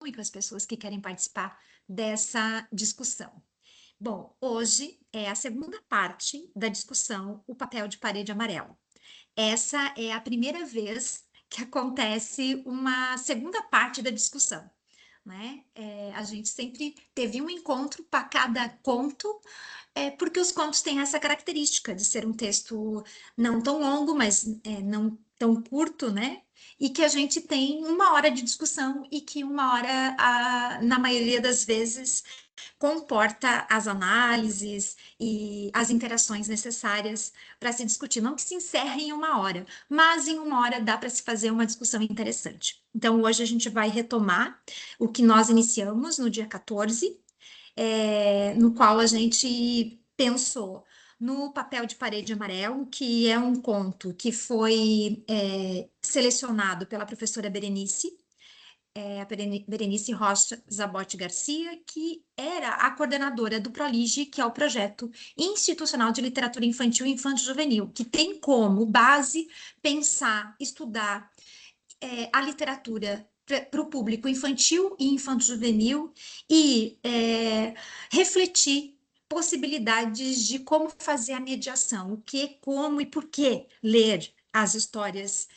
e com as pessoas que querem participar dessa discussão. Bom, hoje é a segunda parte da discussão, o papel de parede amarelo. Essa é a primeira vez que acontece uma segunda parte da discussão, né? A gente sempre teve um encontro para cada conto, porque os contos têm essa característica de ser um texto não tão longo, mas não tão curto, né? E que a gente tem uma hora de discussão e que uma hora, na maioria das vezes, comporta as análises e as interações necessárias para se discutir. Não que se encerre em uma hora, mas em uma hora dá para se fazer uma discussão interessante. Então, hoje a gente vai retomar o que nós iniciamos no dia 14, no qual a gente pensou no Papel de Parede Amarelo, que é um conto que foi selecionado pela professora Berenice, a Berenice Rocha Zabotti Garcia, que era a coordenadora do ProLige, que é o Projeto Institucional de Literatura Infantil e Infanto-Juvenil, que tem como base pensar, estudar a literatura para o público infantil e infanto-juvenil e refletir possibilidades de como fazer a mediação, o que, como e por que ler as histórias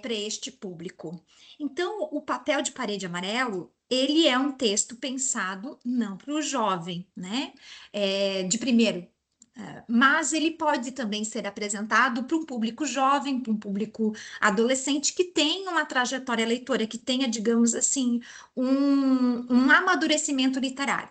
para este público. Então, o Papel de Parede Amarelo, ele é um texto pensado não para o jovem, né? De primeiro, mas ele pode também ser apresentado para um público jovem, para um público adolescente que tenha uma trajetória leitora, que tenha, digamos assim, um amadurecimento literário.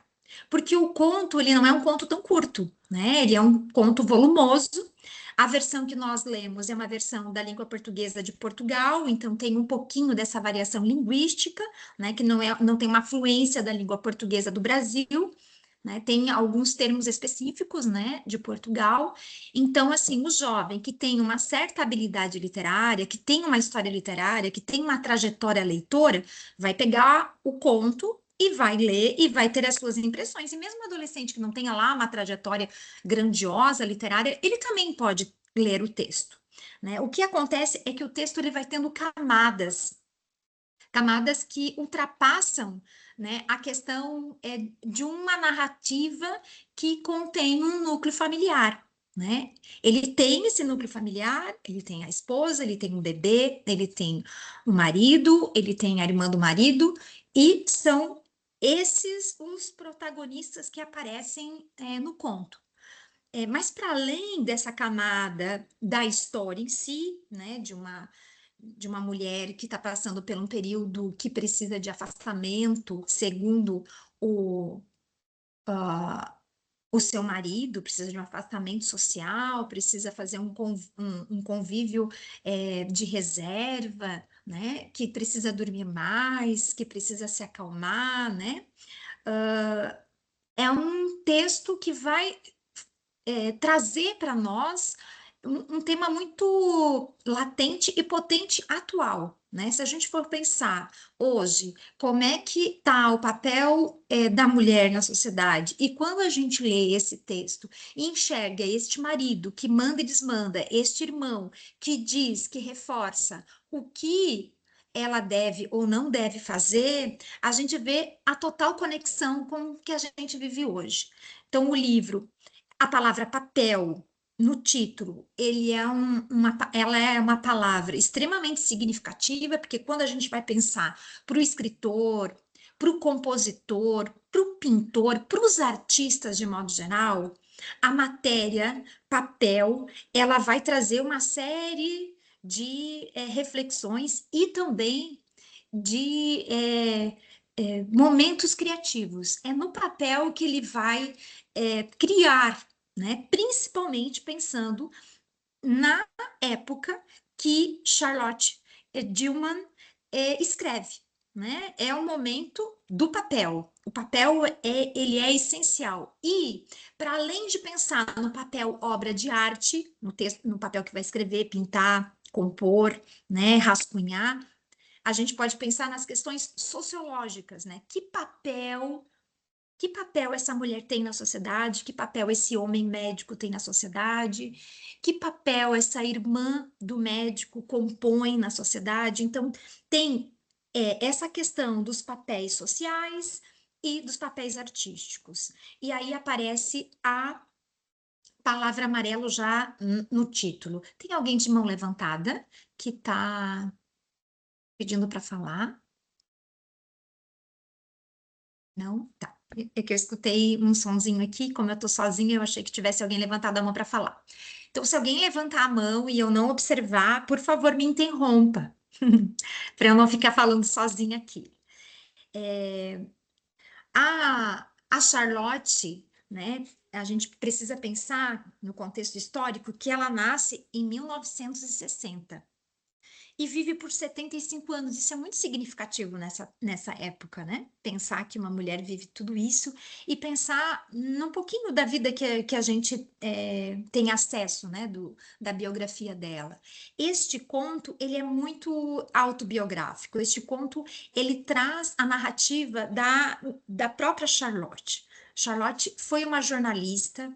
Porque o conto, ele não é um conto tão curto, né? Ele é um conto volumoso. A versão que nós lemos é uma versão da língua portuguesa de Portugal, então tem um pouquinho dessa variação linguística, né? Que não tem uma fluência da língua portuguesa do Brasil, né? Tem alguns termos específicos, né, de Portugal. Então, assim, o jovem que tem uma certa habilidade literária, que tem uma história literária, que tem uma trajetória leitora, vai pegar o conto e vai ler e vai ter as suas impressões. E mesmo o adolescente que não tenha lá uma trajetória grandiosa literária, ele também pode ler o texto, né? O que acontece é que o texto ele vai tendo camadas que ultrapassam, né, a questão de uma narrativa que contém um núcleo familiar, né? Ele tem esse núcleo familiar, ele tem a esposa, ele tem um bebê, ele tem o marido, ele tem a irmã do marido, e são esses os protagonistas que aparecem no conto. Mas para além dessa camada da história em si, né, de uma mulher que está passando por um período que precisa de afastamento, segundo ah, o seu marido, precisa de um afastamento social, precisa fazer um convívio de reserva, né? Que precisa dormir mais, que precisa se acalmar, né? É um texto que vai trazer para nós um tema muito latente e potente atual, né? Se a gente for pensar hoje, como é que está o papel da mulher na sociedade, e quando a gente lê esse texto e enxerga este marido que manda e desmanda, este irmão que diz, que reforça o que ela deve ou não deve fazer, a gente vê a total conexão com o que a gente vive hoje. Então, o livro, a palavra papel no título, ela é uma palavra extremamente significativa, porque quando a gente vai pensar para o escritor, para o compositor, para o pintor, para os artistas de modo geral, a matéria, papel, ela vai trazer uma série de reflexões e também de momentos criativos. É no papel que ele vai criar, né? Principalmente pensando na época que Charlotte Gilman escreve, né? É o momento do papel. O papel ele é essencial. E para além de pensar no papel obra de arte, no texto, no papel que vai escrever, pintar, compor, né, rascunhar, a gente pode pensar nas questões sociológicas, né? Que papel essa mulher tem na sociedade? Que papel esse homem médico tem na sociedade? Que papel essa irmã do médico compõe na sociedade? Então, tem é essa questão dos papéis sociais e dos papéis artísticos. E aí aparece a palavra amarelo já no título. Tem alguém de mão levantada que está pedindo para falar? Não? Tá. É que eu escutei um sonzinho aqui, como eu tô sozinha, eu achei que tivesse alguém levantado a mão para falar. Então, se alguém levantar a mão e eu não observar, por favor, me interrompa, para eu não ficar falando sozinha aqui. A Charlotte, né? A gente precisa pensar no contexto histórico que ela nasce em 1960 e vive por 75 anos. Isso é muito significativo nessa época, né? Pensar que uma mulher vive tudo isso e pensar num pouquinho da vida que a gente tem acesso, né? Da biografia dela. Este conto, ele é muito autobiográfico. Este conto, ele traz a narrativa da própria Charlotte. Charlotte foi uma jornalista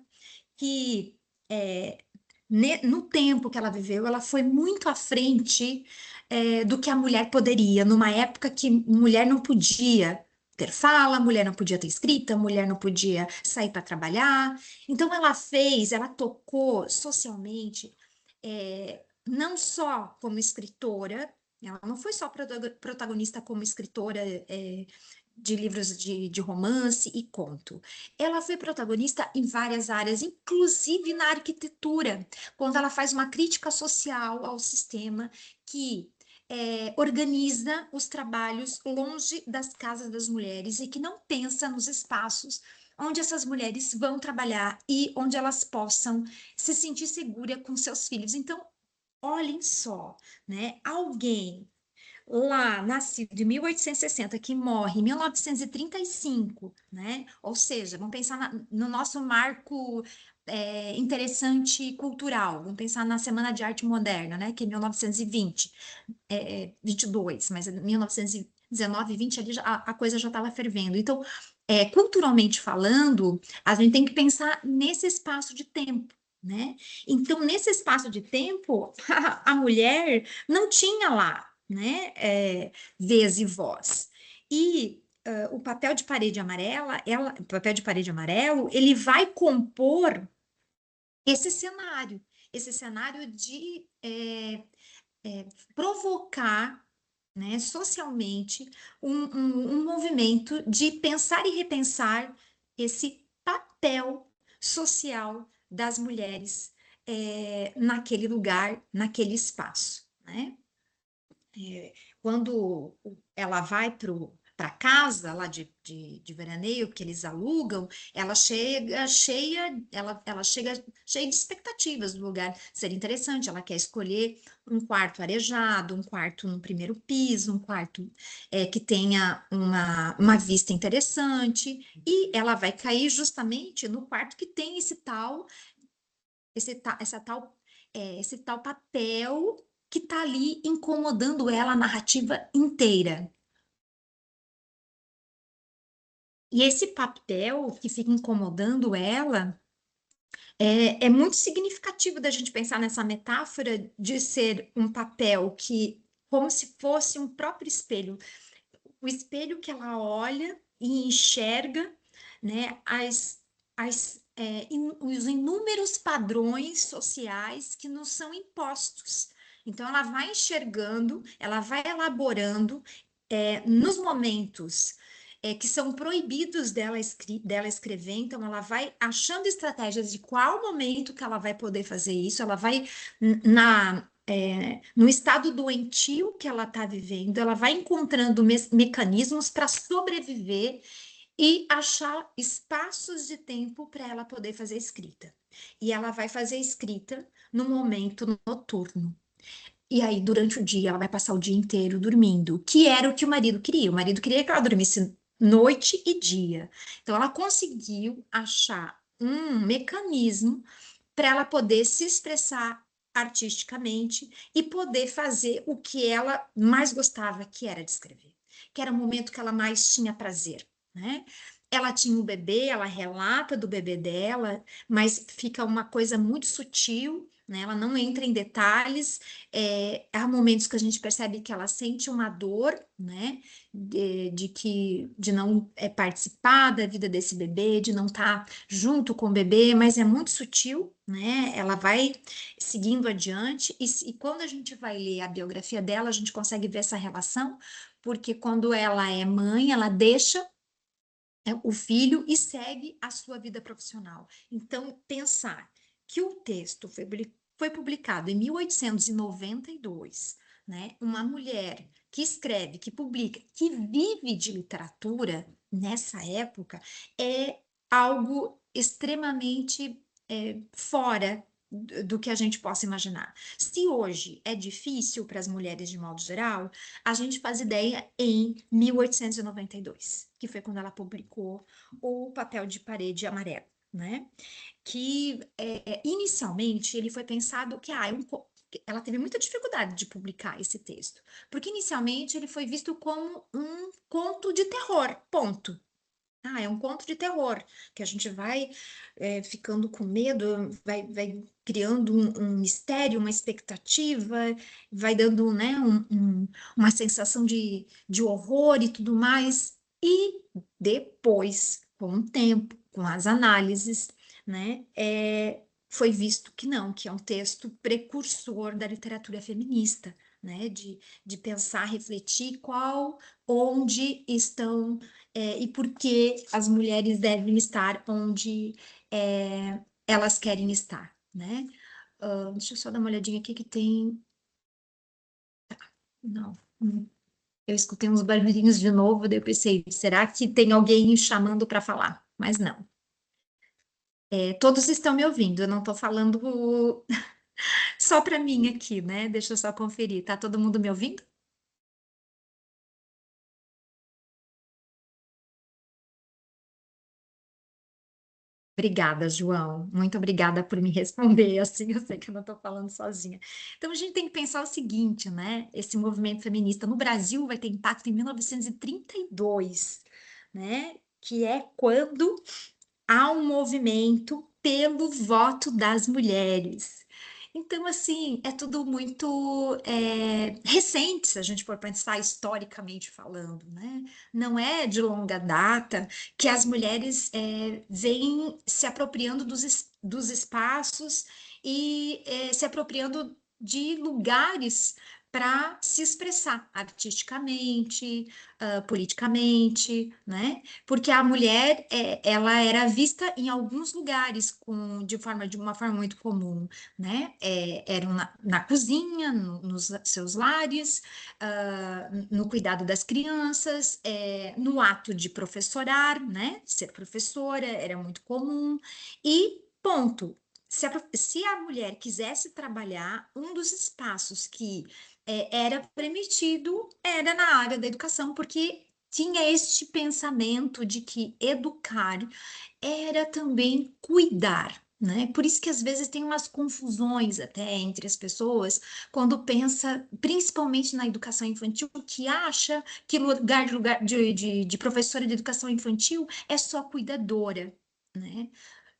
que é, no tempo que ela viveu, ela foi muito à frente do que a mulher poderia, numa época que mulher não podia ter fala, mulher não podia ter escrita, mulher não podia sair para trabalhar. Então ela tocou socialmente, não só como escritora, ela não foi só protagonista como escritora de livros de romance e conto. Ela foi protagonista em várias áreas, inclusive na arquitetura, quando ela faz uma crítica social ao sistema que organiza os trabalhos longe das casas das mulheres e que não pensa nos espaços onde essas mulheres vão trabalhar e onde elas possam se sentir segura com seus filhos. Então, olhem só, né? Alguém lá, nascido em 1860, que morre em 1935, né? Ou seja, vamos pensar no nosso marco interessante cultural, vamos pensar na Semana de Arte Moderna, né? Que é 1920, 22, mas 1919 e 20 ali a coisa já estava fervendo. Então, culturalmente falando, a gente tem que pensar nesse espaço de tempo. Né? Então, nesse espaço de tempo, a mulher não tinha lá, né, vez e voz. E o papel de parede amarela, o papel de parede amarelo, ele vai compor esse cenário de provocar, né, socialmente um movimento de pensar e repensar esse papel social das mulheres naquele lugar, naquele espaço, né? Quando ela vai para casa lá de veraneio que eles alugam, ela chega cheia de expectativas do lugar ser interessante. Ela quer escolher um quarto arejado, um quarto no primeiro piso, um quarto que tenha uma vista interessante, e ela vai cair justamente no quarto que tem esse, ta- essa tal, esse tal papel que está ali incomodando ela a narrativa inteira. E esse papel que fica incomodando ela é muito significativo da gente pensar nessa metáfora de ser um papel que, como se fosse um próprio espelho, o espelho que ela olha e enxerga, né, os inúmeros padrões sociais que nos são impostos. Então, ela vai enxergando, ela vai elaborando, nos momentos que são proibidos dela escrever, então ela vai achando estratégias de qual momento que ela vai poder fazer isso, ela vai no estado doentio que ela está vivendo, ela vai encontrando mecanismos para sobreviver e achar espaços de tempo para ela poder fazer escrita. E ela vai fazer escrita no momento noturno. E aí, durante o dia, ela vai passar o dia inteiro dormindo, que era o que o marido queria. O marido queria que ela dormisse noite e dia. Então, ela conseguiu achar um mecanismo para ela poder se expressar artisticamente e poder fazer o que ela mais gostava, que era de escrever, que era o momento que ela mais tinha prazer, né? Ela tinha um bebê, ela relata do bebê dela, mas fica uma coisa muito sutil, né? Ela não entra em detalhes, há momentos que a gente percebe que ela sente uma dor, né? De não participar da vida desse bebê, de não estar junto com o bebê, mas é muito sutil, né? Ela vai seguindo adiante, e quando a gente vai ler a biografia dela, a gente consegue ver essa relação, porque quando ela é mãe, ela deixa o filho e segue a sua vida profissional. Então, pensar que o texto foi publicado em 1892, né? Uma mulher que escreve, que publica, que vive de literatura nessa época, é algo extremamente fora do que a gente possa imaginar. Se hoje é difícil para as mulheres de modo geral, a gente faz ideia em 1892, que foi quando ela publicou o Papel de Parede Amarelo, né? Que inicialmente ele foi pensado que ela teve muita dificuldade de publicar esse texto, porque inicialmente ele foi visto como um conto de terror, ponto. É um conto de terror, que a gente vai ficando com medo, vai criando um mistério, uma expectativa, vai dando, né, uma sensação de horror e tudo mais. E depois, com o tempo, com as análises, né, foi visto que não, que é um texto precursor da literatura feminista, né, de pensar, refletir onde estão e por que as mulheres devem estar onde elas querem estar, né? Deixa eu só dar uma olhadinha aqui que tem. Não, eu escutei uns barulhinhos de novo, daí eu pensei, será que tem alguém chamando para falar? Mas não. Todos estão me ouvindo, eu não estou falando só para mim aqui, né? Deixa eu só conferir. Tá todo mundo me ouvindo? Obrigada, João. Muito obrigada por me responder. Assim, eu sei que eu não estou falando sozinha. Então, a gente tem que pensar o seguinte, né? Esse movimento feminista no Brasil vai ter impacto em 1932, né? Que é quando há um movimento pelo voto das mulheres. Então, assim, é tudo muito recente, se a gente for pensar historicamente falando, né? Não é de longa data que as mulheres vêm se apropriando dos espaços e se apropriando de lugares para se expressar artisticamente, politicamente, né? Porque a mulher, ela era vista em alguns lugares de uma forma muito comum, né? Eram na cozinha, nos seus lares, no cuidado das crianças, no ato de professorar, né? Ser professora era muito comum e ponto. Se a mulher quisesse trabalhar, um dos espaços que era permitido era na área da educação, porque tinha este pensamento de que educar era também cuidar, né? Por isso que às vezes tem umas confusões até entre as pessoas quando pensa, principalmente na educação infantil, que acha que lugar de professora de educação infantil é só cuidadora, né?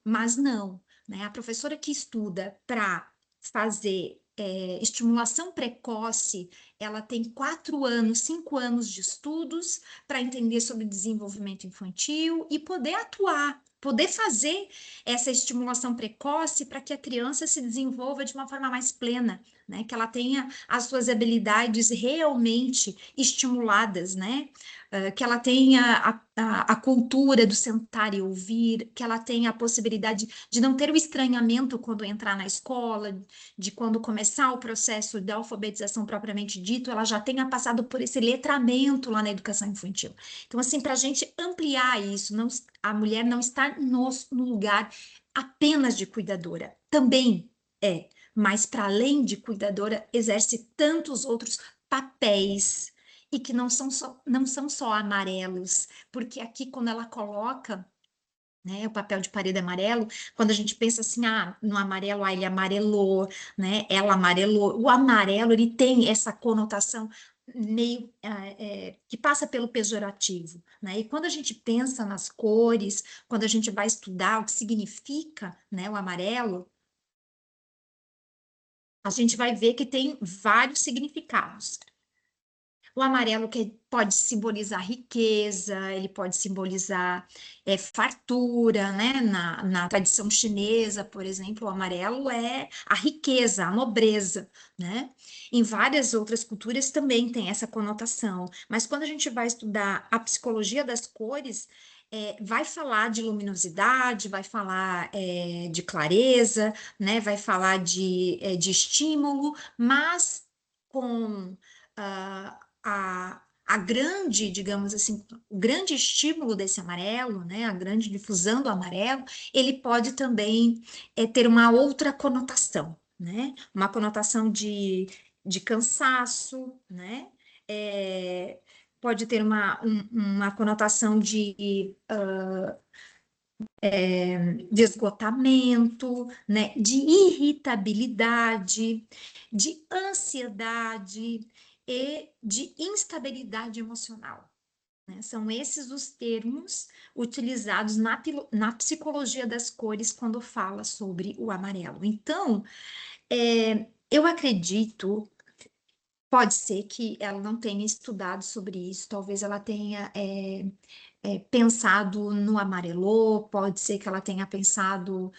Mas não, né? A professora que estuda para fazer estimulação precoce, ela tem 4 anos, 5 anos de estudos para entender sobre desenvolvimento infantil e poder atuar, poder fazer essa estimulação precoce para que a criança se desenvolva de uma forma mais plena, né? Que ela tenha as suas habilidades realmente estimuladas, né? Que ela tenha a cultura do sentar e ouvir, que ela tenha a possibilidade de não ter o estranhamento quando entrar na escola, de quando começar o processo da alfabetização propriamente dito, ela já tenha passado por esse letramento lá na educação infantil. Então, assim, para a gente ampliar isso, não, a mulher não está no lugar apenas de cuidadora, também mas para além de cuidadora, exerce tantos outros papéis e que não são só amarelos, porque aqui quando ela coloca, né, o papel de parede amarelo, quando a gente pensa assim, no amarelo, ele amarelou, né, ela amarelou, o amarelo, ele tem essa conotação meio que passa pelo pejorativo, né, e quando a gente pensa nas cores, quando a gente vai estudar o que significa, né, o amarelo, a gente vai ver que tem vários significados. O amarelo que pode simbolizar riqueza, ele pode simbolizar fartura, né? Na tradição chinesa, por exemplo, o amarelo é a riqueza, a nobreza, né? Em várias outras culturas também tem essa conotação, mas quando a gente vai estudar a psicologia das cores, vai falar de luminosidade, vai falar de clareza, né? Vai falar de estímulo, mas com a grande, digamos assim, o grande estímulo desse amarelo, né, a grande difusão do amarelo, ele pode também ter uma outra conotação, né, uma conotação de cansaço, né, é, pode ter uma conotação de esgotamento, né, de irritabilidade, de ansiedade e de instabilidade emocional, né? São esses os termos utilizados na psicologia das cores quando fala sobre o amarelo. Então, eu acredito, pode ser que ela não tenha estudado sobre isso, talvez ela tenha pensado no amarelô, pode ser que ela tenha pensado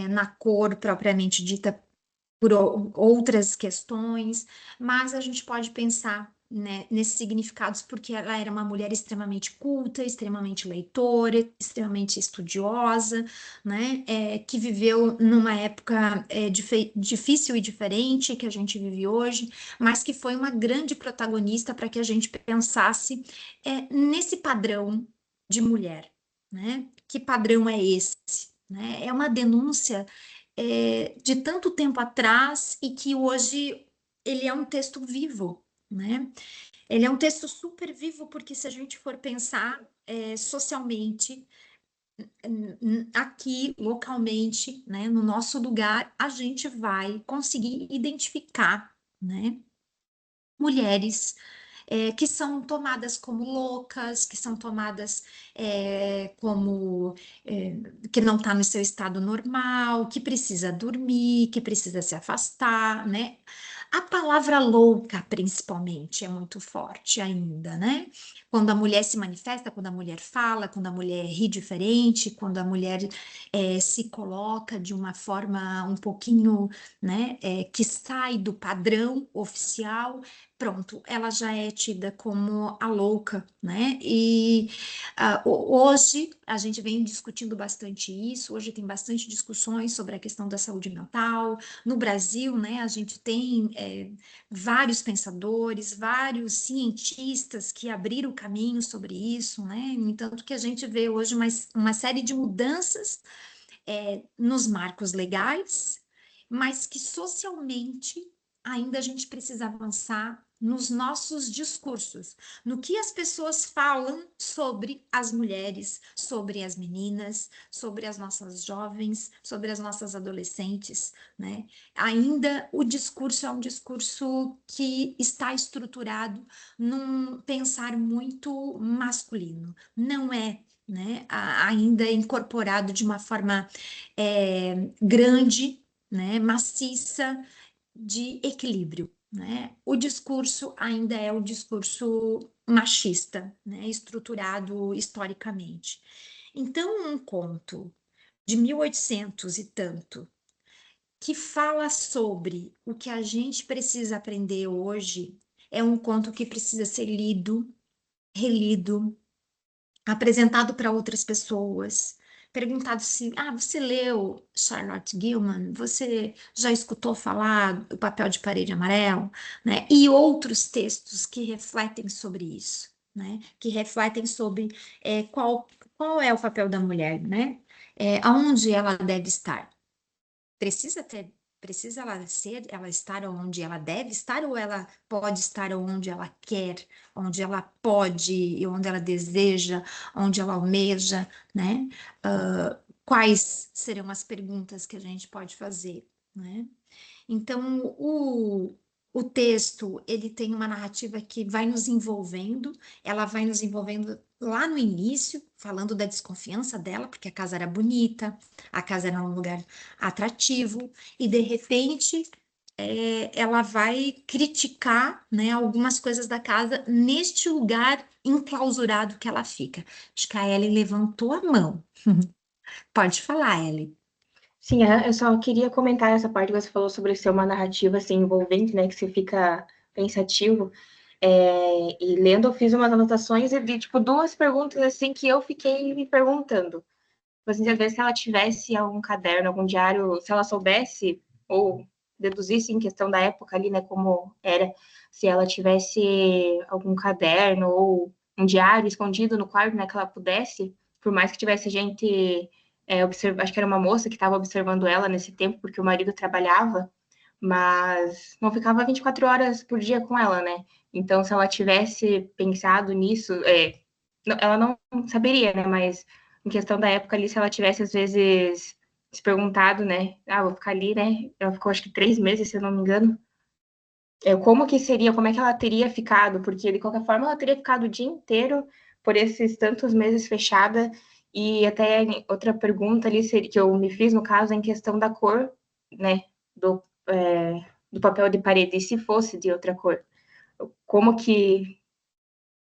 na cor propriamente dita por outras questões, mas a gente pode pensar, né, nesses significados porque ela era uma mulher extremamente culta, extremamente leitora, extremamente estudiosa, né, que viveu numa época difícil e diferente que a gente vive hoje, mas que foi uma grande protagonista para que a gente pensasse nesse padrão de mulher, né? Que padrão é esse? Né? É uma denúncia de tanto tempo atrás e que hoje ele é um texto vivo, né? Ele é um texto super vivo porque se a gente for pensar socialmente, aqui localmente, né, no nosso lugar, a gente vai conseguir identificar, né, mulheres que são tomadas como loucas, que são tomadas como que não está no seu estado normal, que precisa dormir, que precisa se afastar, né? A palavra louca, principalmente, é muito forte ainda, né? Quando a mulher se manifesta, quando a mulher fala, quando a mulher ri diferente, quando a mulher se coloca de uma forma um pouquinho, né, que sai do padrão oficial, pronto, ela já é tida como a louca, né? E hoje a gente vem discutindo bastante isso, hoje tem bastante discussões sobre a questão da saúde mental. No Brasil, né, a gente tem vários pensadores, vários cientistas que abriram caminho sobre isso, né? No entanto, que a gente vê hoje uma série de mudanças nos marcos legais, mas que socialmente ainda a gente precisa avançar nos nossos discursos, no que as pessoas falam sobre as mulheres, sobre as meninas, sobre as nossas jovens, sobre as nossas adolescentes, né? Ainda o discurso é um discurso que está estruturado num pensar muito masculino, não é, né, ainda incorporado de uma forma grande, né, maciça, de equilíbrio, né? O discurso ainda é o discurso machista, né, estruturado historicamente. Então, um conto de 1800 e tanto, que fala sobre o que a gente precisa aprender hoje, é um conto que precisa ser lido, relido, apresentado para outras pessoas, perguntado se, você leu Charlotte Gilman? Você já escutou falar do papel de parede amarelo? Né? E outros textos que refletem sobre isso, né? Que refletem sobre qual é o papel da mulher, né? Aonde ela deve estar. Precisa ter, precisa ela estar onde ela deve estar ou ela pode estar onde ela quer, onde ela pode e onde ela deseja, onde ela almeja, né? Quais serão as perguntas que a gente pode fazer, né? Então, o texto, ele tem uma narrativa que vai nos envolvendo, ela vai nos envolvendo lá no início, falando da desconfiança dela, porque a casa era bonita, a casa era um lugar atrativo, e de repente ela vai criticar, né, algumas coisas da casa neste lugar enclausurado que ela fica. Acho que a Ellen levantou a mão. Pode falar, Ellen. Sim, eu só queria comentar essa parte que você falou sobre ser uma narrativa assim, envolvente, né? Que você fica pensativo. E lendo, eu fiz umas anotações e vi, tipo, duas perguntas assim que eu fiquei me perguntando. Tipo assim, às vezes, se ela tivesse algum caderno, algum diário, se ela soubesse ou deduzisse em questão da época ali, né, como era, se ela tivesse algum caderno ou um diário escondido no quarto, né, que ela pudesse, por mais que tivesse gente acho que era uma moça que estava observando ela nesse tempo, porque o marido trabalhava, mas não ficava 24 horas por dia com ela, né? Então, se ela tivesse pensado nisso, ela não saberia, né? Mas em questão da época ali, se ela tivesse, às vezes, se perguntado, né? Ah, vou ficar ali, né? Ela ficou, acho que 3 meses, se eu não me engano. Como que seria, como é que ela teria ficado? Porque, de qualquer forma, ela teria ficado o dia inteiro por esses tantos meses fechada. E até outra pergunta ali que eu me fiz, no caso, é em questão da cor, né? Do, do papel de parede, e se fosse de outra cor? Como que,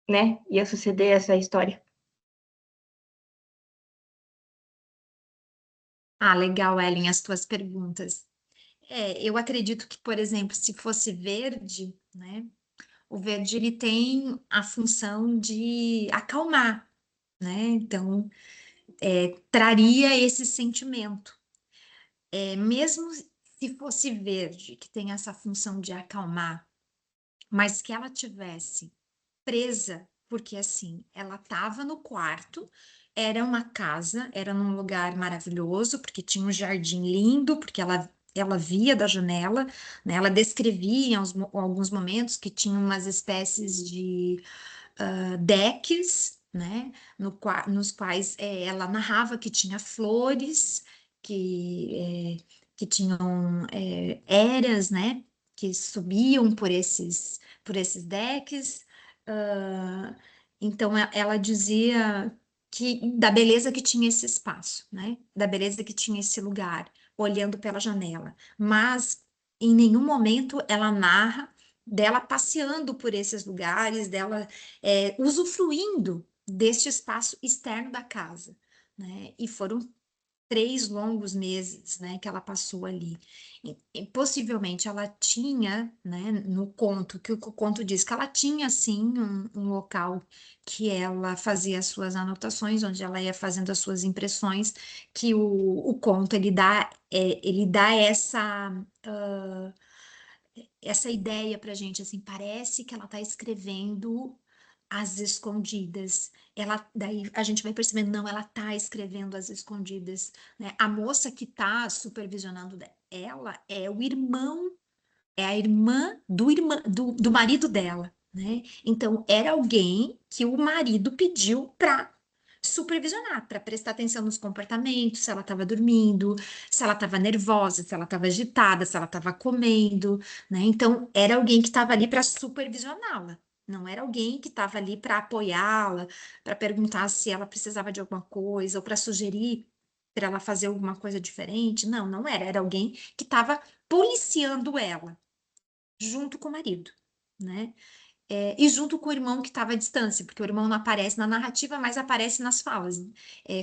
né, ia suceder essa história? Ah, legal, Ellen, as tuas perguntas. Eu acredito que, por exemplo, se fosse verde, né? O verde ele tem a função de acalmar, né? Então, traria esse sentimento. Mesmo se fosse verde, que tem essa função de acalmar, mas que ela tivesse presa, porque assim, ela estava no quarto, era uma casa, era num lugar maravilhoso, porque tinha um jardim lindo, porque ela via da janela, né? Ela descrevia em alguns momentos que tinha umas espécies de decks, né? Nos quais ela narrava que tinha flores, que tinham eras, né? Que subiam por esses decks. Ah, então ela dizia que da beleza que tinha esse espaço, né? Da beleza que tinha esse lugar, olhando pela janela. Mas em nenhum momento ela narra dela passeando por esses lugares, dela usufruindo deste espaço externo da casa, né? E foram 3 longos meses, né, que ela passou ali. E possivelmente ela tinha, né, no conto, que o conto diz que ela tinha, sim, um local que ela fazia as suas anotações, onde ela ia fazendo as suas impressões, que o conto, ele dá essa ideia pra gente, assim, parece que ela está escrevendo às escondidas. Daí a gente vai percebendo, não, ela está escrevendo às escondidas, né? A moça que está supervisionando ela é a irmã do marido dela, né? Então era alguém que o marido pediu para supervisionar, para prestar atenção nos comportamentos, se ela estava dormindo, se ela estava nervosa, se ela estava agitada, se ela estava comendo, né? Então era alguém que estava ali para supervisioná-la. Não era alguém que estava ali para apoiá-la, para perguntar se ela precisava de alguma coisa ou para sugerir para ela fazer alguma coisa diferente. Não, não era. Era alguém que estava policiando ela junto com o marido, né? E junto com o irmão que estava à distância, porque o irmão não aparece na narrativa, mas aparece nas falas,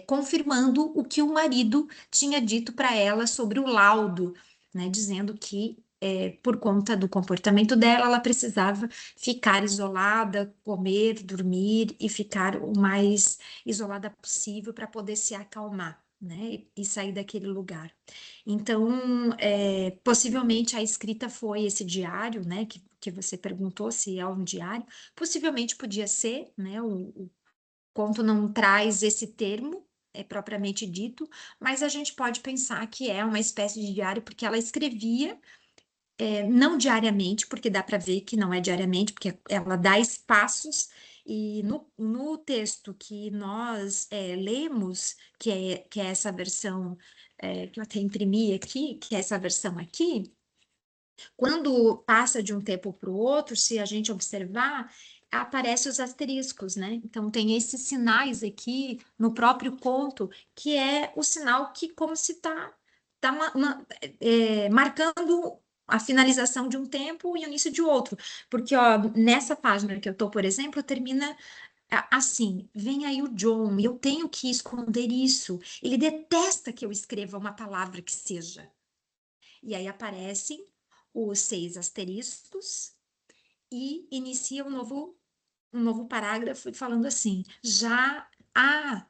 confirmando o que o marido tinha dito para ela sobre o laudo, né? Dizendo que por conta do comportamento dela, ela precisava ficar isolada, comer, dormir e ficar o mais isolada possível para poder se acalmar, né? E sair daquele lugar. Então, possivelmente a escrita foi esse diário, né, que você perguntou se é um diário, possivelmente podia ser, né, o conto não traz esse termo, propriamente dito, mas a gente pode pensar que é uma espécie de diário, porque ela escrevia, não diariamente, porque dá para ver que não é diariamente, porque ela dá espaços, e no texto que nós lemos, que é essa versão que eu até imprimi aqui, que é essa versão aqui, quando passa de um tempo para o outro, se a gente observar, aparecem os asteriscos, né? Então tem esses sinais aqui no próprio conto, que é o sinal que como se está marcando a finalização de um tempo e o início de outro. Porque, ó, nessa página que eu tô, por exemplo, termina assim: vem aí o John, eu tenho que esconder isso. Ele detesta que eu escreva uma palavra que seja. E aí aparecem os 6 asteriscos e inicia um novo parágrafo falando assim: já há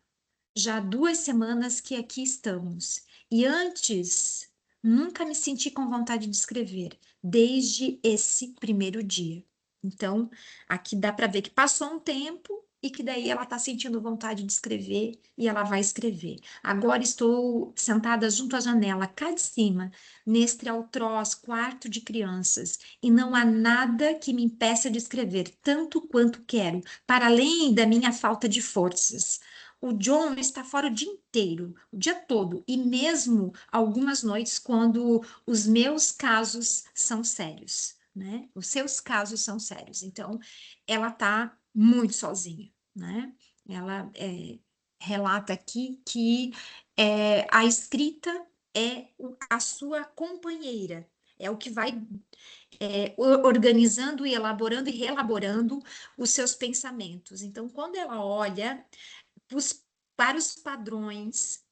2 semanas que aqui estamos. E antes, nunca me senti com vontade de escrever, desde esse primeiro dia. Então, aqui dá para ver que passou um tempo e que daí ela está sentindo vontade de escrever e ela vai escrever. Agora estou sentada junto à janela, cá de cima, neste altroz quarto de crianças, e não há nada que me impeça de escrever tanto quanto quero, para além da minha falta de forças. O John está fora o dia inteiro, o dia todo, e mesmo algumas noites quando os meus casos são sérios, né? Os seus casos são sérios. Então, ela está muito sozinha, né? Ela relata aqui que a escrita é a sua companheira, é o que vai organizando e elaborando e reelaborando os seus pensamentos. Então, quando ela olha para os padrões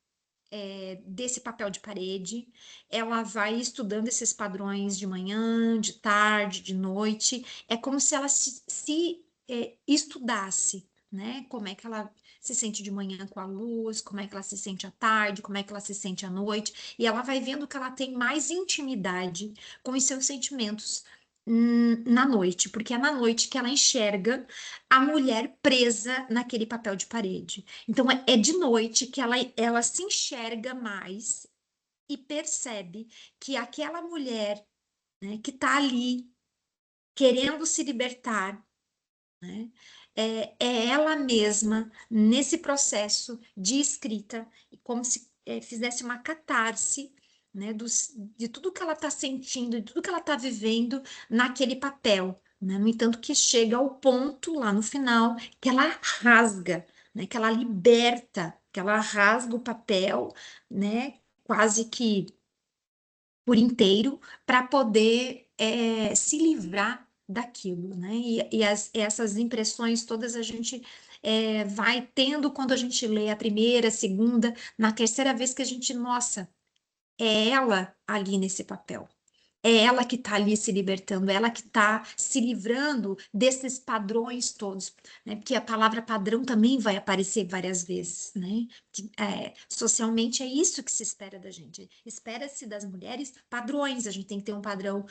desse papel de parede, ela vai estudando esses padrões de manhã, de tarde, de noite. É como se ela se estudasse, né? Como é que ela se sente de manhã com a luz, como é que ela se sente à tarde, como é que ela se sente à noite, e ela vai vendo que ela tem mais intimidade com os seus sentimentos na noite, porque é na noite que ela enxerga a mulher presa naquele papel de parede. Então, é de noite que ela se enxerga mais e percebe que aquela mulher, né, que está ali querendo se libertar, né, é ela mesma nesse processo de escrita, como se fizesse uma catarse, né, de tudo que ela está sentindo, de tudo que ela está vivendo naquele papel. Né? No entanto, que chega ao ponto lá no final que ela rasga, né, que ela liberta, que ela rasga o papel, né, quase que por inteiro, para poder se livrar daquilo, né? E essas impressões todas a gente vai tendo quando a gente lê a primeira, a segunda, na terceira vez que a gente, nossa, é ela ali nesse papel. É ela que está ali se libertando, é ela que está se livrando desses padrões todos, né? Porque a palavra padrão também vai aparecer várias vezes, né? Socialmente é isso que se espera da gente. Espera-se das mulheres padrões, a gente tem que ter um padrão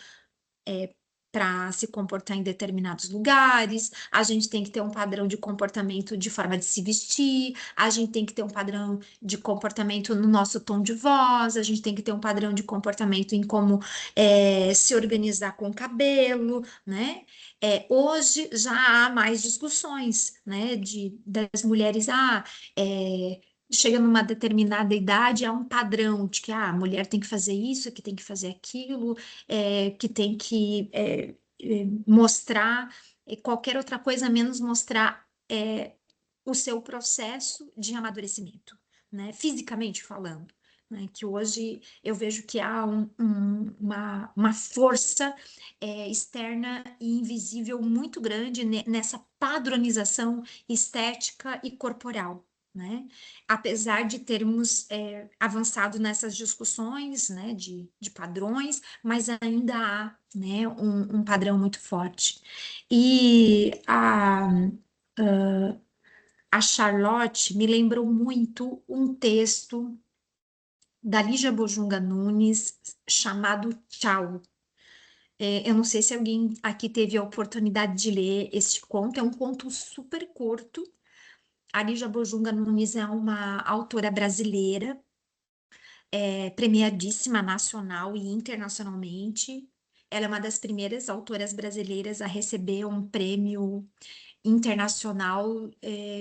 para se comportar em determinados lugares, a gente tem que ter um padrão de comportamento de forma de se vestir, a gente tem que ter um padrão de comportamento no nosso tom de voz, a gente tem que ter um padrão de comportamento em como se organizar com o cabelo, né? Hoje já há mais discussões, né, das mulheres, chega numa determinada idade, há um padrão de que a mulher tem que fazer isso, que tem que fazer aquilo, que tem que mostrar qualquer outra coisa menos mostrar o seu processo de amadurecimento, né? Fisicamente falando. Né? Que hoje eu vejo que há uma força externa e invisível muito grande nessa padronização estética e corporal. Né? Apesar de termos avançado nessas discussões, né, de padrões, mas ainda há, né, um padrão muito forte. E a Charlotte me lembrou muito um texto da Lígia Bojunga Nunes chamado Tchau. Eu não sei se alguém aqui teve a oportunidade de ler este conto, é um conto super curto. A Lígia Bojunga Nunes é uma autora brasileira, premiadíssima nacional e internacionalmente. Ela é uma das primeiras autoras brasileiras a receber um prêmio internacional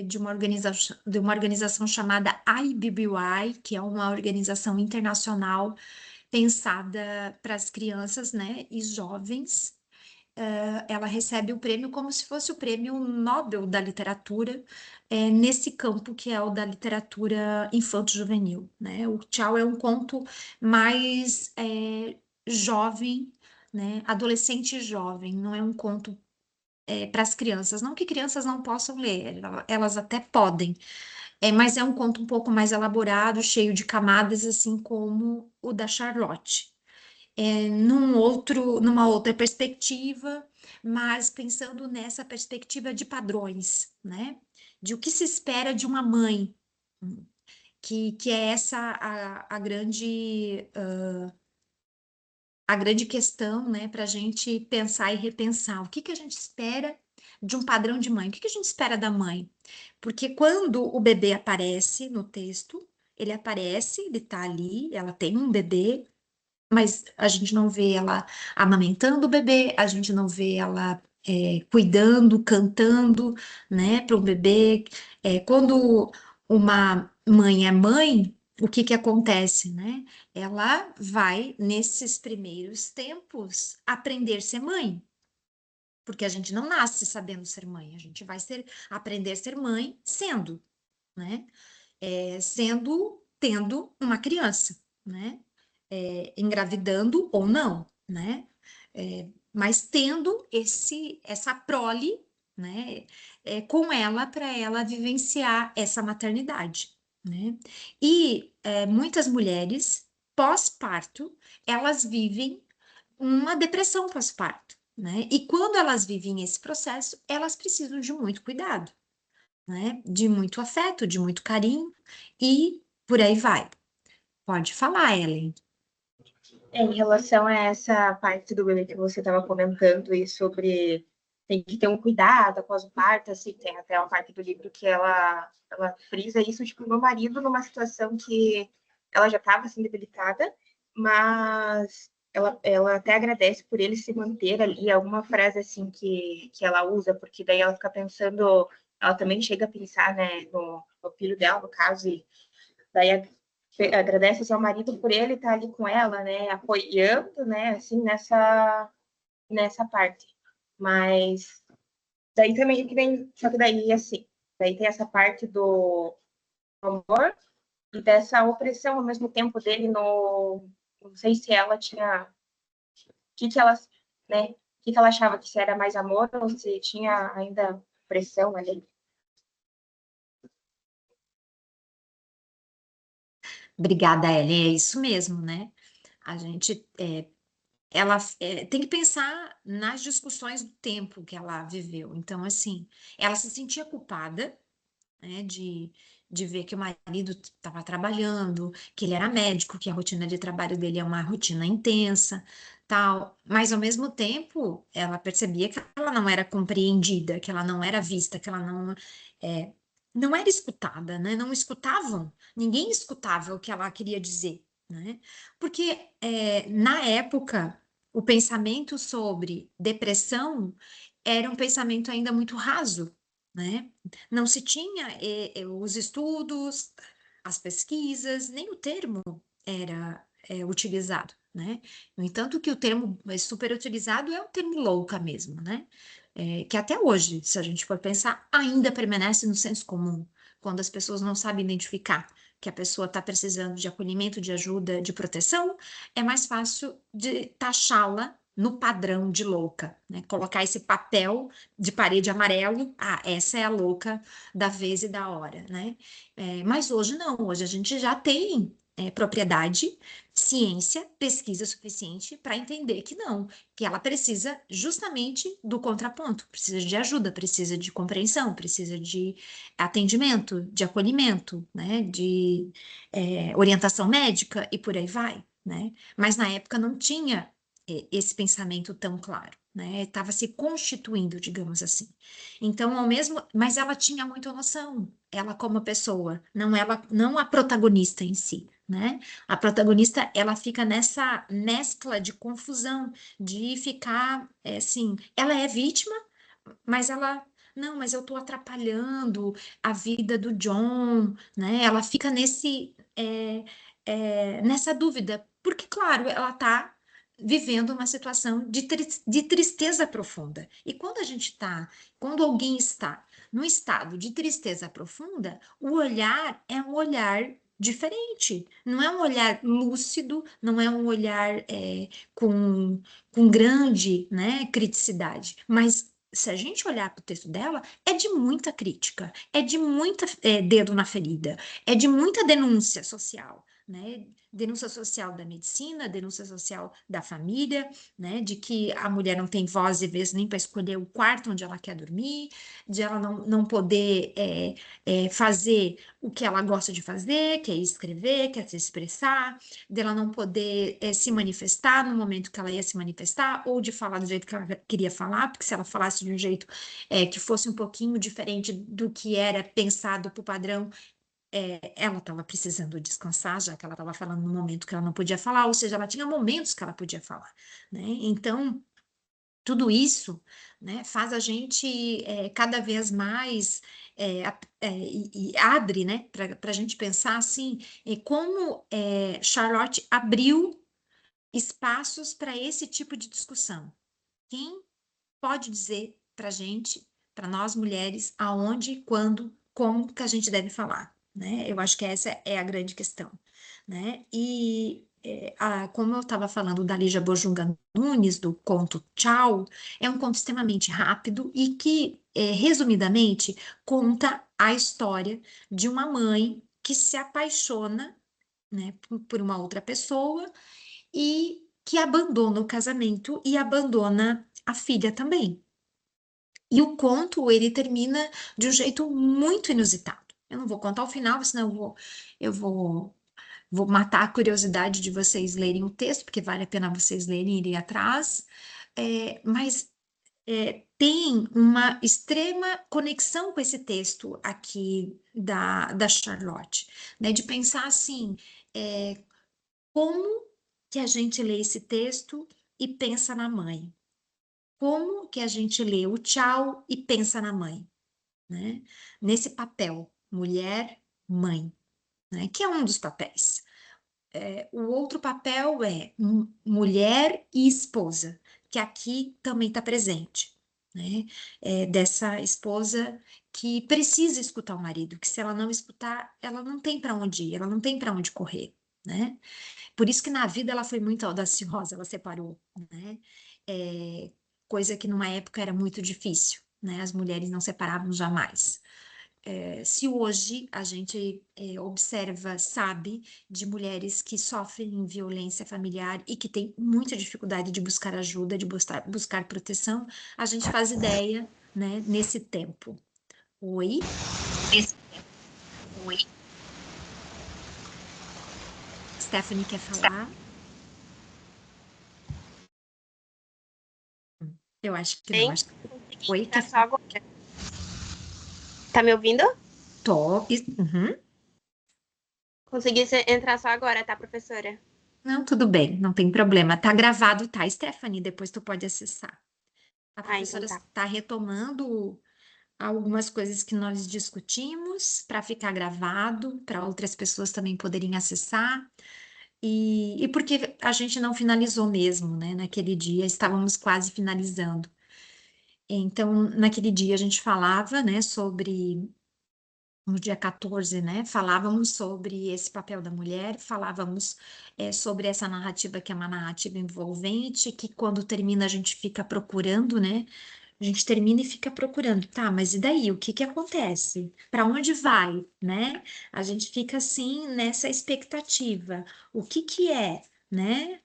de uma organização chamada IBBY, que é uma organização internacional pensada para as crianças, né, e jovens. Ela recebe o prêmio como se fosse o prêmio Nobel da literatura, nesse campo que é o da literatura infanto-juvenil, né? O Tchau é um conto mais jovem, né? Adolescente e jovem, não é um conto para as crianças. Não que crianças não possam ler, elas até podem, mas é um conto um pouco mais elaborado, cheio de camadas, assim como o da Charlotte. Numa outra perspectiva, mas pensando nessa perspectiva de padrões, né? De o que se espera de uma mãe, que é essa a grande questão, né, para a gente pensar e repensar. O que que a gente espera de um padrão de mãe? O que que a gente espera da mãe? Porque quando o bebê aparece no texto, ele aparece, ele tá ali, ela tem um bebê, mas a gente não vê ela amamentando o bebê, a gente não vê ela cuidando, cantando, né, para o bebê. Quando uma mãe é mãe, o que que acontece, né? Ela vai, nesses primeiros tempos, aprender a ser mãe, porque a gente não nasce sabendo ser mãe, a gente vai aprender a ser mãe sendo, né? Tendo uma criança, né? Engravidando ou não, né? Mas tendo essa prole, né? Com ela para ela vivenciar essa maternidade, né? E muitas mulheres pós-parto elas vivem uma depressão pós-parto, né? E quando elas vivem esse processo, elas precisam de muito cuidado, né? De muito afeto, de muito carinho e por aí vai. Pode falar, Ellen. Em relação a essa parte do bebê que você estava comentando e sobre tem que ter um cuidado após o parto, assim, tem até uma parte do livro que ela frisa isso, tipo, meu marido numa situação que ela já estava assim debilitada, mas ela até agradece por ele se manter ali, alguma frase assim que ela usa, porque daí ela fica pensando, ela também chega a pensar, né, no filho dela, no caso, e daí agradece ao seu marido por ele estar ali com ela, né, apoiando, né, assim, nessa parte. Mas daí também que vem, só que daí, assim, daí tem essa parte do amor e dessa opressão ao mesmo tempo dele no, não sei se ela tinha, que ela, né, que ela achava que se era mais amor ou se tinha ainda pressão ali. Obrigada, Ellen. É isso mesmo, né? A gente, ela tem que pensar nas discussões do tempo que ela viveu. Então, assim, ela se sentia culpada, né, de ver que o marido estava trabalhando, que ele era médico, que a rotina de trabalho dele é uma rotina intensa, tal. Mas, ao mesmo tempo, ela percebia que ela não era compreendida, que ela não era vista, que ela é, não era escutada, né? Não escutavam, ninguém escutava o que ela queria dizer, né? Porque, na época, o pensamento sobre depressão era um pensamento ainda muito raso, né? Não se tinha os estudos, as pesquisas, nem o termo era utilizado, né? No entanto, que o termo super utilizado é o termo louca mesmo, né? Que até hoje, se a gente for pensar, ainda permanece no senso comum, quando as pessoas não sabem identificar que a pessoa está precisando de acolhimento, de ajuda, de proteção, é mais fácil de taxá-la no padrão de louca, né? Colocar esse papel de parede amarelo, essa é a louca da vez e da hora, né? Mas hoje não, hoje a gente já tem propriedade, ciência, pesquisa suficiente para entender que não, que ela precisa justamente do contraponto, precisa de ajuda, precisa de compreensão, precisa de atendimento, de acolhimento, né? De orientação médica e por aí vai, né? Mas na época não tinha esse pensamento tão claro, né? Estava se constituindo, digamos assim. Então, mas ela tinha muita noção, ela como pessoa, não a protagonista em si, né? A protagonista, ela fica nessa mescla de confusão, de ficar, assim, ela é vítima, mas ela, não, mas eu tô atrapalhando a vida do John, né? Ela fica nessa dúvida, porque, claro, ela tá vivendo uma situação de tristeza profunda. E quando alguém está num estado de tristeza profunda, o olhar é um olhar diferente. Não é um olhar lúcido, não é um olhar com grande, né, criticidade. Mas se a gente olhar para o texto dela, é de muita crítica, é de muita dedo na ferida, é de muita denúncia social, né? Denúncia social da medicina, denúncia social da família, né? De que a mulher não tem voz e vez nem para escolher o quarto onde ela quer dormir, de ela não poder fazer o que ela gosta de fazer, que é escrever, que é se expressar, dela não poder se manifestar no momento que ela ia se manifestar, ou de falar do jeito que ela queria falar, porque se ela falasse de um jeito que fosse um pouquinho diferente do que era pensado para o padrão, ela estava precisando descansar, já que ela estava falando no momento que ela não podia falar, ou seja, ela tinha momentos que ela podia falar, né? Então, tudo isso, né, faz a gente cada vez mais e abre, né, para a gente pensar assim, como Charlotte abriu espaços para esse tipo de discussão. Quem pode dizer para a gente, para nós mulheres, aonde, quando, como que a gente deve falar, né? Eu acho que essa é a grande questão, né? E como eu estava falando da Lígia Bojunga Nunes, do conto Tchau, é um conto extremamente rápido e que, resumidamente, conta a história de uma mãe que se apaixona, né, por uma outra pessoa e que abandona o casamento e abandona a filha também. E o conto, ele termina de um jeito muito inusitado. Eu não vou contar o final, senão eu vou matar a curiosidade de vocês lerem o texto, porque vale a pena vocês lerem e irem atrás. Mas tem uma extrema conexão com esse texto aqui da Charlotte, né? De pensar assim, como que a gente lê esse texto e pensa na mãe? Como que a gente lê o tchau e pensa na mãe, né? Nesse papel, mulher, mãe, né? Que é um dos papéis. O outro papel é mulher e esposa, que aqui também está presente, né? Dessa esposa que precisa escutar o marido, que se ela não escutar, ela não tem para onde ir, ela não tem para onde correr, né? Por isso que na vida ela foi muito audaciosa, ela separou, né? É, coisa que numa época era muito difícil, né? As mulheres não separavam jamais. Se hoje a gente observa, sabe, de mulheres que sofrem violência familiar e que têm muita dificuldade de buscar ajuda, de buscar proteção, a gente faz ideia, né, nesse tempo. Oi? Nesse tempo. Oi? Stephanie quer falar? Eu acho que não. Bem, Acho que... consegui Oi, entrar só agora. Tá me ouvindo? Tô. Uhum. Consegui entrar só agora, tá, professora? Não, tudo bem, não tem problema. Tá gravado, tá, Stephanie? Depois tu pode acessar. A Ah, então professora tá. está retomando algumas coisas que nós discutimos para ficar gravado, para outras pessoas também poderem acessar. E porque a gente não finalizou mesmo, né? Naquele dia, estávamos quase finalizando. Então, naquele dia a gente falava, né, sobre no dia 14, né, falávamos sobre esse papel da mulher, falávamos sobre essa narrativa que é uma narrativa envolvente, que quando termina a gente fica procurando, né, a gente termina e fica procurando, tá, mas e daí, o que que acontece? Para onde vai, né? A gente fica assim nessa expectativa, o que que é, né?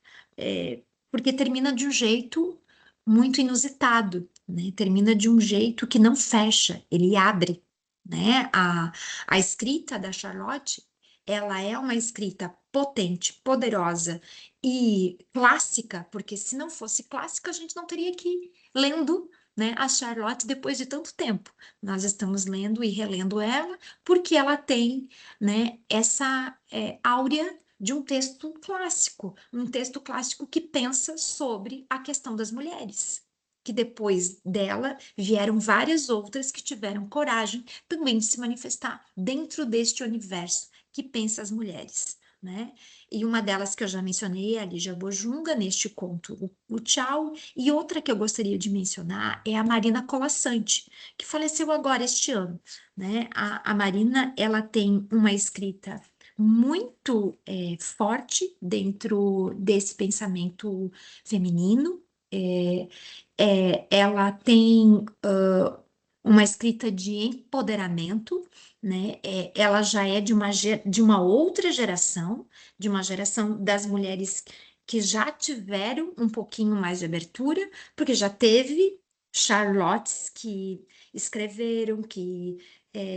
Porque termina de um jeito muito inusitado, né? Termina de um jeito que não fecha, ele abre, né? A escrita da Charlotte, ela é uma escrita potente, poderosa e clássica, porque se não fosse clássica, a gente não teria que ir lendo, né, a Charlotte depois de tanto tempo. Nós estamos lendo e relendo ela porque ela tem, né, essa áurea de um texto clássico que pensa sobre a questão das mulheres. Que depois dela vieram várias outras que tiveram coragem também de se manifestar dentro deste universo que pensa as mulheres, né? E uma delas que eu já mencionei é a Lígia Bojunga, neste conto, o Tchau, e outra que eu gostaria de mencionar é a Marina Colasanti, que faleceu agora este ano, né? A Marina, ela tem uma escrita muito forte dentro desse pensamento feminino. Ela tem uma escrita de empoderamento, né? Ela já é de uma outra geração, de uma geração das mulheres que já tiveram um pouquinho mais de abertura, porque já teve Charlottes que escreveram, que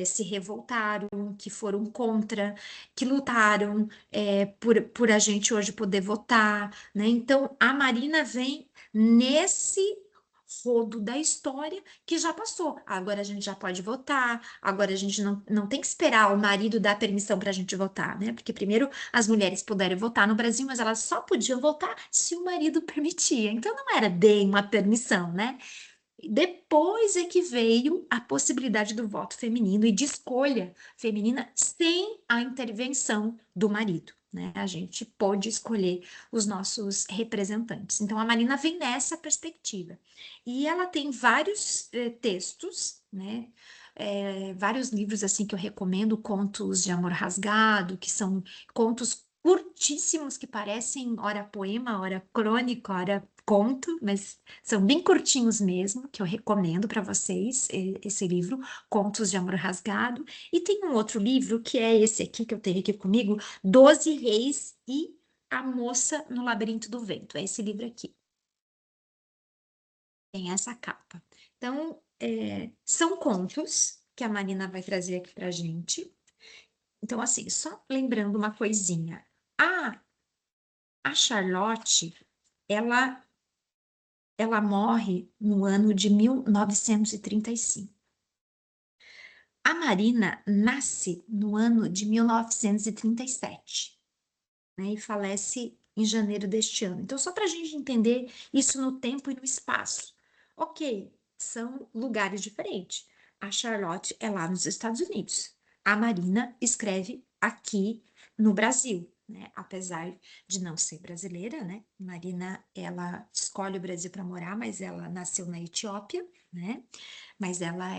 se revoltaram, que foram contra, que lutaram por a gente hoje poder votar, né? Então, a Marina vem nesse rodo da história que já passou. Agora a gente já pode votar, agora a gente não tem que esperar o marido dar permissão para a gente votar, né? Porque primeiro as mulheres puderam votar no Brasil, mas elas só podiam votar se o marido permitia. Então não era dei uma permissão, né? Depois é que veio a possibilidade do voto feminino e de escolha feminina sem a intervenção do marido, né? A gente pôde escolher os nossos representantes. Então, a Marina vem nessa perspectiva. E ela tem vários textos, né? Vários livros assim que eu recomendo, contos de amor rasgado, que são contos curtíssimos que parecem ora poema, ora crônica, ora conto, mas são bem curtinhos mesmo, que eu recomendo para vocês, esse livro, Contos de Amor Rasgado. E tem um outro livro, que é esse aqui, que eu tenho aqui comigo, Doze Reis e a Moça no Labirinto do Vento. É esse livro aqui. Tem essa capa. Então, são contos que a Marina vai trazer aqui para gente. Então, assim, só lembrando uma coisinha. A Charlotte, ela morre no ano de 1935. A Marina nasce no ano de 1937, né, e falece em janeiro deste ano. Então, só para a gente entender isso no tempo e no espaço. Ok, são lugares diferentes. A Charlotte é lá nos Estados Unidos. A Marina escreve aqui no Brasil, né? Apesar de não ser brasileira, né? Marina, ela escolhe o Brasil para morar, mas ela nasceu na Etiópia, né? Mas ela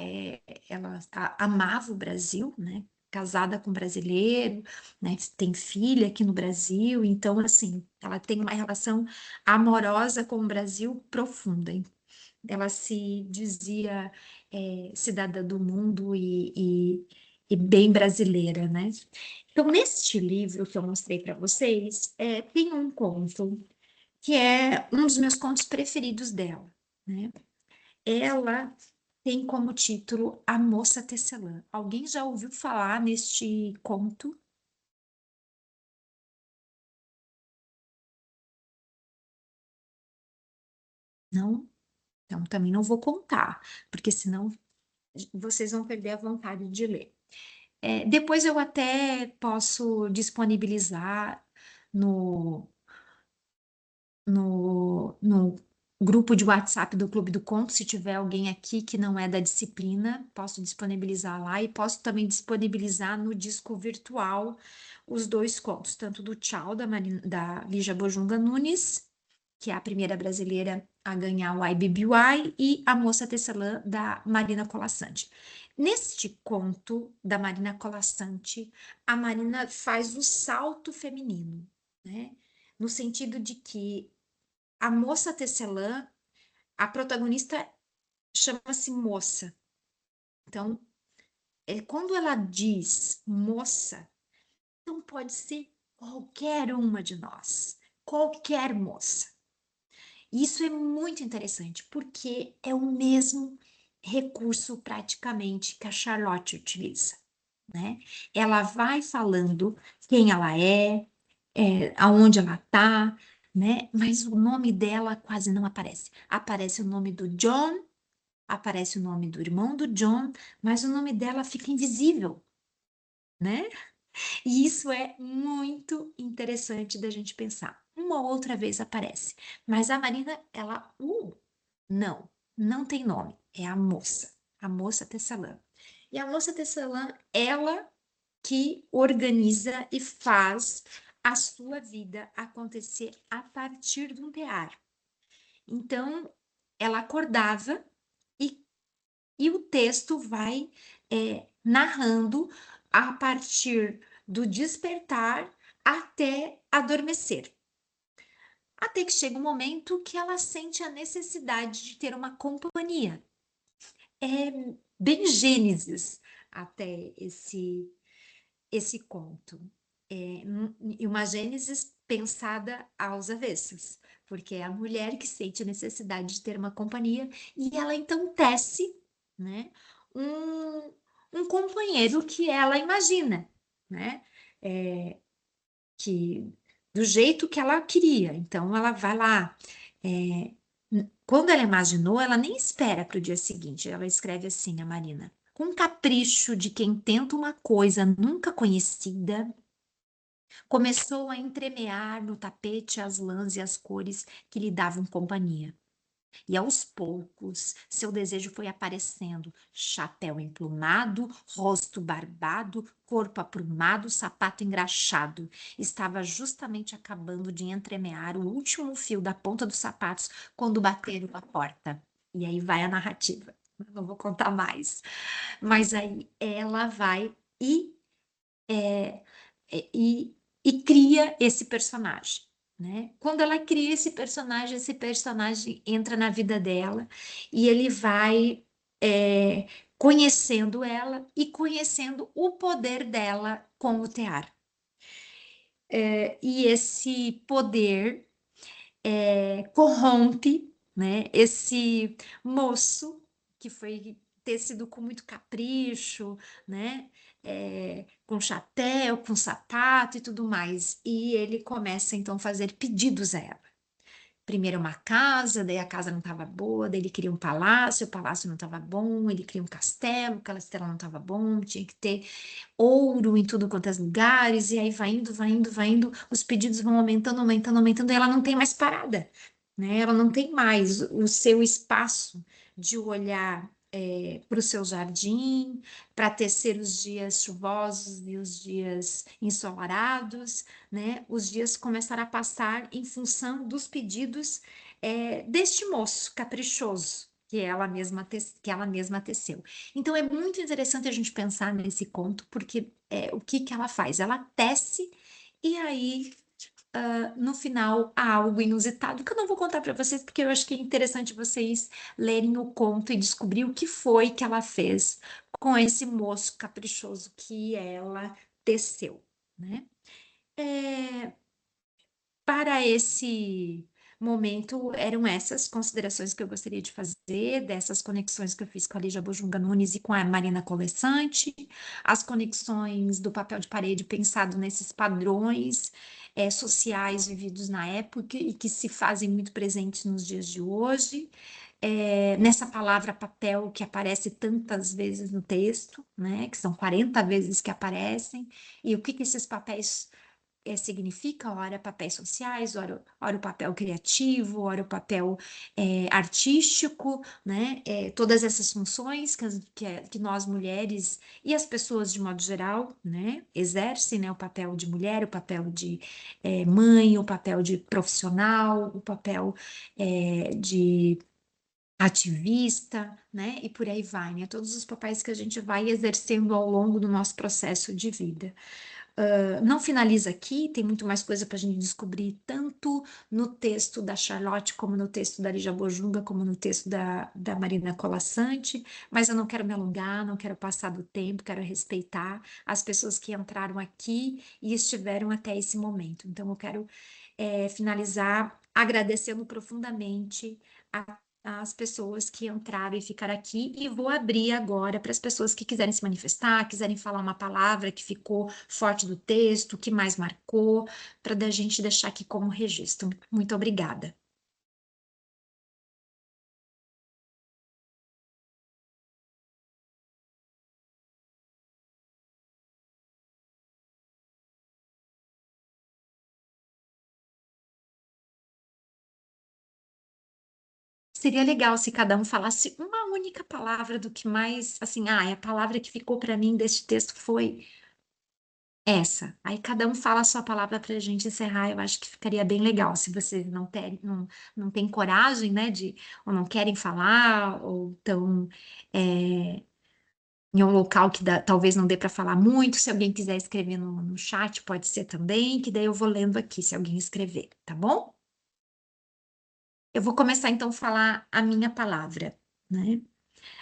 amava o Brasil, né? Casada com brasileiro, né? Tem filha aqui no Brasil, então assim, ela tem uma relação amorosa com o Brasil profunda. Ela se dizia cidadã do mundo e bem brasileira, né? Então, neste livro que eu mostrei para vocês, tem um conto que é um dos meus contos preferidos dela, né? Ela tem como título A Moça Tecelã. Alguém já ouviu falar neste conto? Não? Então, também não vou contar, porque senão vocês vão perder a vontade de ler. Depois eu até posso disponibilizar no, no grupo de WhatsApp do Clube do Conto, se tiver alguém aqui que não é da disciplina, posso disponibilizar lá e posso também disponibilizar no disco virtual os dois contos, tanto do Tchau, da Lígia Bojunga Nunes, que é a primeira brasileira a ganhar o IBBY, e A Moça Tecelã, da Marina Colasanti. Neste conto da Marina Colasanti, a Marina faz o salto feminino, né? No sentido de que a moça tecelã, a protagonista chama-se moça. Então, quando ela diz moça, não pode ser qualquer uma de nós, qualquer moça. Isso é muito interessante, porque é o mesmo recurso praticamente que a Charlotte utiliza, né? Ela vai falando quem ela aonde ela tá, né? Mas o nome dela quase não aparece. Aparece o nome do John, aparece o nome do irmão do John, mas o nome dela fica invisível, né? E isso é muito interessante da gente pensar. Uma outra vez aparece, mas a Marina, ela, não tem nome, é a moça tecelã. E a moça tecelã, ela que organiza e faz a sua vida acontecer a partir de um tear. Então, ela acordava e o texto vai narrando a partir do despertar até adormecer. Até que chega um momento que ela sente a necessidade de ter uma companhia. É bem Gênesis até esse conto. E uma Gênesis pensada aos avessos, porque é a mulher que sente a necessidade de ter uma companhia e ela então tece, né, um companheiro que ela imagina, né, que do jeito que ela queria. Então ela vai lá. Quando ela imaginou, ela nem espera para o dia seguinte. Ela escreve assim, a Marina: com capricho de quem tenta uma coisa nunca conhecida, começou a entremear no tapete as lãs e as cores que lhe davam companhia. E aos poucos, seu desejo foi aparecendo: chapéu emplumado, rosto barbado, corpo aprumado, sapato engraxado. Estava justamente acabando de entremear o último fio da ponta dos sapatos quando bateram a porta. E aí vai a narrativa. Não vou contar mais. Mas aí ela vai é, e, e cria esse personagem, né? Quando ela cria esse personagem entra na vida dela e ele vai conhecendo ela e conhecendo o poder dela com o tear. E esse poder corrompe, né? Esse moço que foi tecido com muito capricho, né? Com chapéu, com sapato e tudo mais. E ele começa então a fazer pedidos a ela. Primeiro uma casa, daí a casa não estava boa, daí ele queria um palácio, o palácio não estava bom, ele queria um castelo, o castelo não estava bom, tinha que ter ouro em tudo quanto é lugares, e aí vai indo, vai indo, vai indo, os pedidos vão aumentando, aumentando, aumentando, e ela não tem mais parada, né? Ela não tem mais o seu espaço de olhar para o seu jardim, para tecer os dias chuvosos e os dias ensolarados, né? Os dias começaram a passar em função dos pedidos deste moço caprichoso que ela mesma teceu. Então é muito interessante a gente pensar nesse conto, porque o que que ela faz? Ela tece e aí no final há algo inusitado que eu não vou contar para vocês, porque eu acho que é interessante vocês lerem o conto e descobrir o que foi que ela fez com esse moço caprichoso que ela teceu, né? Para esse momento, eram essas considerações que eu gostaria de fazer, dessas conexões que eu fiz com a Lígia Bojunga Nunes e com a Marina Colassante, as conexões do papel de parede pensado nesses padrões sociais vividos na época e que se fazem muito presentes nos dias de hoje. Nessa palavra papel que aparece tantas vezes no texto, né, que são 40 vezes que aparecem, e o que que esses papéis significa, ora papéis sociais, ora o papel criativo, ora o papel artístico, né? Todas essas funções que nós mulheres e as pessoas de modo geral, né, exercem, né? O papel de mulher, o papel de mãe, o papel de profissional, o papel de ativista, né? E por aí vai, né? Todos os papéis que a gente vai exercendo ao longo do nosso processo de vida. Não finaliza aqui, tem muito mais coisa para a gente descobrir, tanto no texto da Charlotte, como no texto da Lígia Bojunga, como no texto da Marina Colassante, mas eu não quero me alongar, não quero passar do tempo, quero respeitar as pessoas que entraram aqui e estiveram até esse momento. Então, eu quero finalizar agradecendo profundamente as pessoas que entraram e ficaram aqui, e vou abrir agora para as pessoas que quiserem se manifestar, quiserem falar uma palavra que ficou forte do texto, que mais marcou, para a gente deixar aqui como registro. Muito obrigada. Seria legal se cada um falasse uma única palavra do que mais, assim, a palavra que ficou para mim deste texto foi essa. Aí cada um fala a sua palavra para a gente encerrar. Eu acho que ficaria bem legal. Se vocês não têm coragem, né, ou não querem falar, ou estão em um local que talvez não dê para falar muito. Se alguém quiser escrever no chat, pode ser também, que daí eu vou lendo aqui, se alguém escrever, tá bom? Eu vou começar então a falar a minha palavra, né?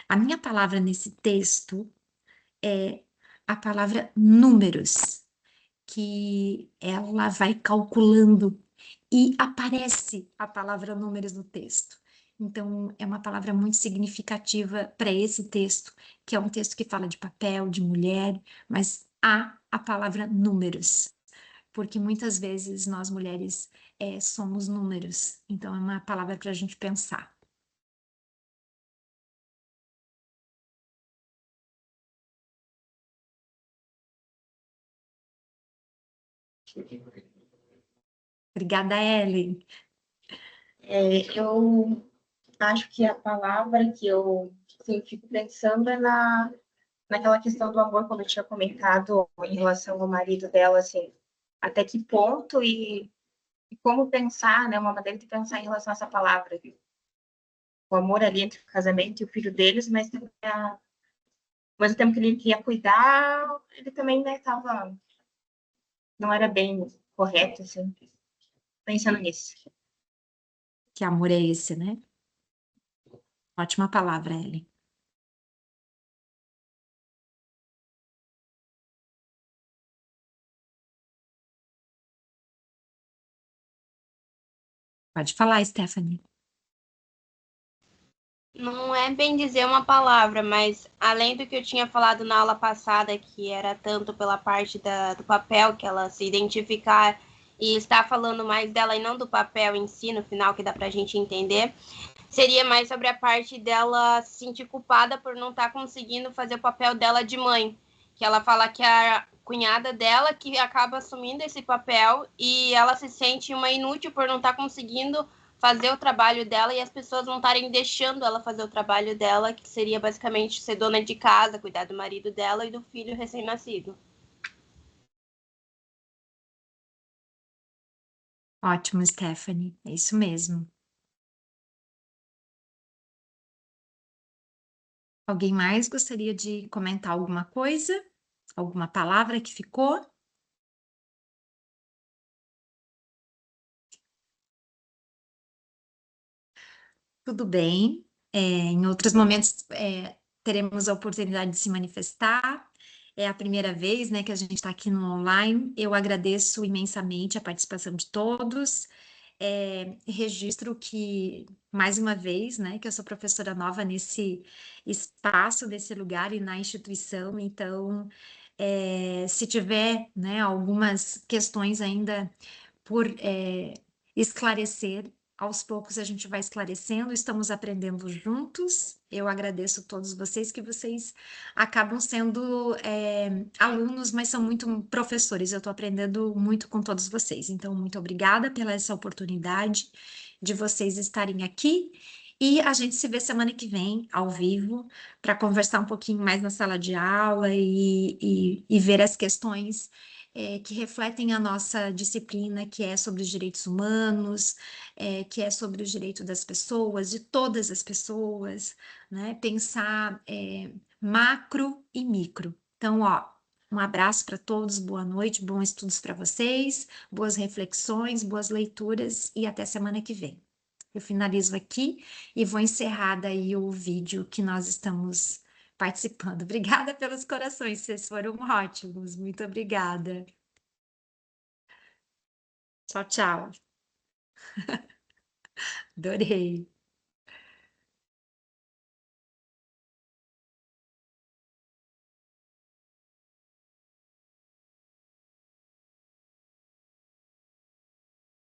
A minha palavra nesse texto é a palavra números, que ela vai calculando e aparece a palavra números no texto. Então, é uma palavra muito significativa para esse texto, que é um texto que fala de papel, de mulher, mas há a palavra números, porque muitas vezes nós mulheres somos números. Então, é uma palavra para a gente pensar. Obrigada, Ellen. Eu acho que a palavra que eu assim, fico pensando é naquela questão do amor, como eu tinha comentado em relação ao marido dela, assim, até que ponto e como pensar, né, uma maneira de pensar em relação a essa palavra. O amor ali entre o casamento e o filho deles, mas também ao mesmo tempo que ele queria cuidar, ele também, né, não era bem correto, assim, pensando nisso. Que amor é esse, né? Ótima palavra, Ellen. Pode falar, Stephanie. Não é bem dizer uma palavra, mas além do que eu tinha falado na aula passada, que era tanto pela parte do papel, que ela se identificar e estar falando mais dela e não do papel em si, no final, que dá pra gente entender, seria mais sobre a parte dela se sentir culpada por não estar conseguindo fazer o papel dela de mãe. Que ela fala que a cunhada dela que acaba assumindo esse papel e ela se sente uma inútil por não estar conseguindo fazer o trabalho dela e as pessoas não estarem deixando ela fazer o trabalho dela, que seria basicamente ser dona de casa, cuidar do marido dela e do filho recém-nascido. Ótimo, Stephanie. É isso mesmo. Alguém mais gostaria de comentar alguma coisa? Alguma palavra que ficou? Tudo bem. Em outros momentos, teremos a oportunidade de se manifestar. É a primeira vez, né, que a gente está aqui no online. Eu agradeço imensamente a participação de todos. Registro que, mais uma vez, né, que eu sou professora nova nesse espaço, nesse lugar e na instituição. Então, se tiver, né, algumas questões ainda por esclarecer, aos poucos a gente vai esclarecendo, estamos aprendendo juntos. Eu agradeço a todos vocês, que vocês acabam sendo alunos, mas são muito professores. Eu estou aprendendo muito com todos vocês. Então, muito obrigada pela essa oportunidade de vocês estarem aqui. E a gente se vê semana que vem, ao vivo, para conversar um pouquinho mais na sala de aula e ver as questões que refletem a nossa disciplina, que é sobre os direitos humanos, que é sobre os direitos das pessoas, de todas as pessoas, né? Pensar macro e micro. Então, ó, um abraço para todos, boa noite, bons estudos para vocês, boas reflexões, boas leituras e até semana que vem. Eu finalizo aqui e vou encerrar daí o vídeo que nós estamos participando. Obrigada pelos corações, vocês foram ótimos. Muito obrigada. Tchau, tchau. Adorei.